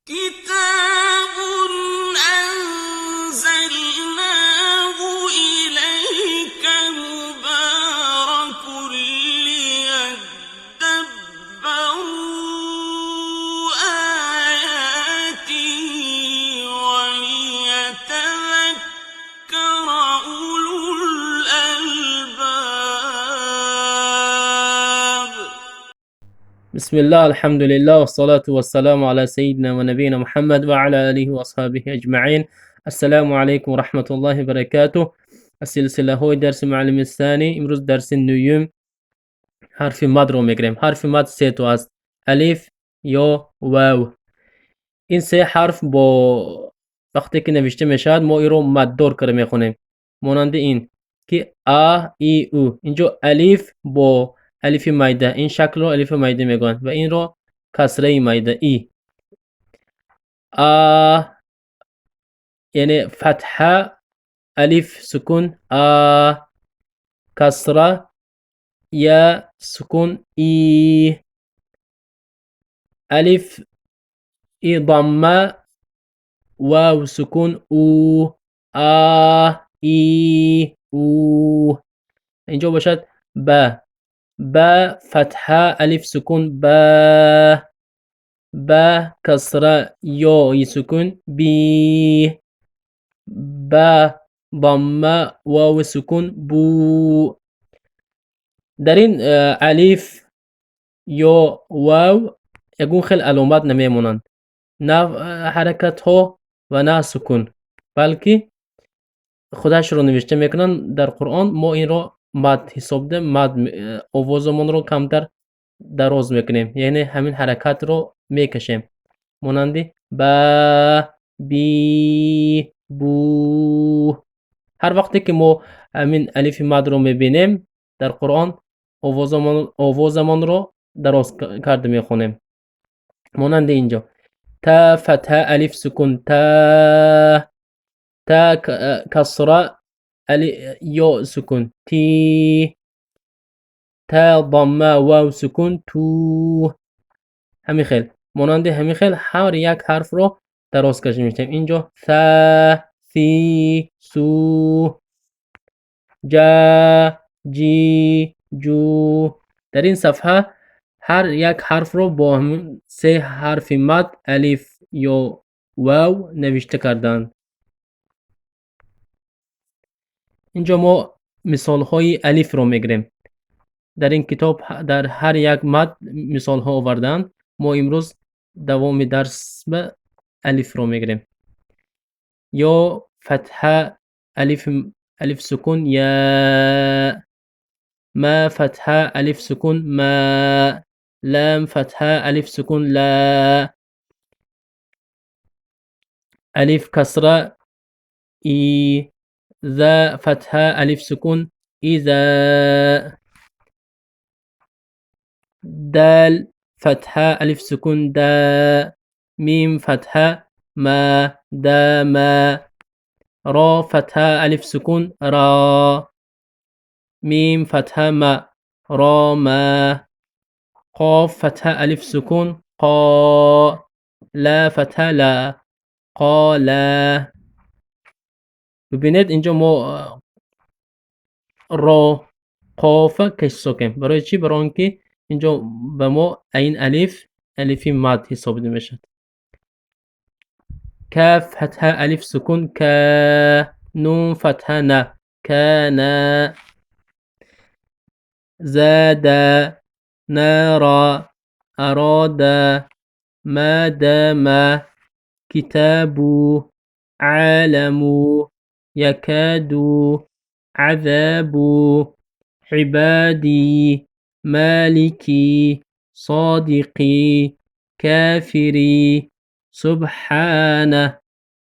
كتاب أنزلناه إليك مبارك ليدبروا آياته وليتذكر أولو الألباب. بسم الله الحمد لله والصلاة والسلام على سيدنا ونبينا محمد وعلى آله وأصحابه أجمعين. السلام عليكم ورحمة الله وبركاته. السلسلة هو درس معلم الثاني. امروز درس نيوم حرف ماد رو میگیریم. حرف ماد سه تا است: الف، یا، واو. این سه حرف با وقتی که نوشته میشد ما این رو مددار کرده میخونیم، مانند این که ا ای او. اینجا الف با الف مایده، این شکل رو الف مایده میگن و این رو کسره مایده ای. ا یعنی فتحه الف سکون ا، کسره یا سکون ای، الف ای ضمه واو سکون او، ا ای او. اینجا باشد ب، ب فتحه الف سکون ب، ب کسره یا سکون بی، ب ضمه واو سکون بو. در این الف یا واو یکون خیلی علامت نمیمونند، نه حرکت ها و نه سکون، بلکه خودش رو نوشته میکنن در قرآن. ما این رو مد حساب ده، مد آوازمون رو کمتر دراز میکنیم، یعنی همین حرکت رو میکشیم، مانند با، بی، بو. هر وقتی که ما همین الف مد رو میبینیم در قرآن آوازمون رو دراز کرده میخونیم، مانند اینجا تا فتحه الف سکون تا، تا کسره یا سکون تی، تا ضمه واو سکون تو. همین خیل مانند همین خیل هر یک حرف رو دراز کشیده میشیم. اینجا ث، ثی، سو، جا، جی، جو. در این صفحه هر یک حرف رو با همین سه حرف مد الف یا واو نوشته کردند. اینجا ما مثال های الف رو میگیریم. در این کتاب در هر یک مد مثال ها آوردن. ما امروز دوام درس به الف رو میگیریم. یا فتحه الف سکون یا، ما فتحه الف سکون ما، لام فتحه الف سکون لا، الف کسره ای، ذا فتحه الف سکون إذا، دال فتحة ألف سكون دا، ميم فتحة ما، دا ما، را فتحة ألف سكون را، ميم فتحة ما، را ما، قاف فتحة ألف سكون قا، لا فتحة لا، قا لا. ببینید اینجا ما را قاف کش ساکن. برای چی؟ برای اینکه اینجا به ما این الف مد حساب میشد. کاف فتحه الف سکون کا، نون فتحه نه، کانا، زادا، نارا، ارادا، ما دام، کتابو، عالمو، یکادو، عذابو، عبادي، مالكي، صادقي، كافري، سبحانه،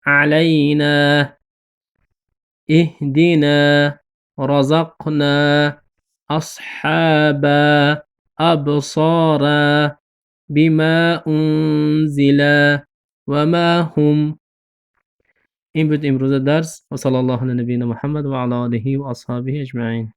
علينا، اهدنا، رزقنا، أصحابا، أبصارا، بما أنزل، وما هم. این بود امروز درس و صلی الله علی نبینا محمد و علی آله و اصحابه اجمعین.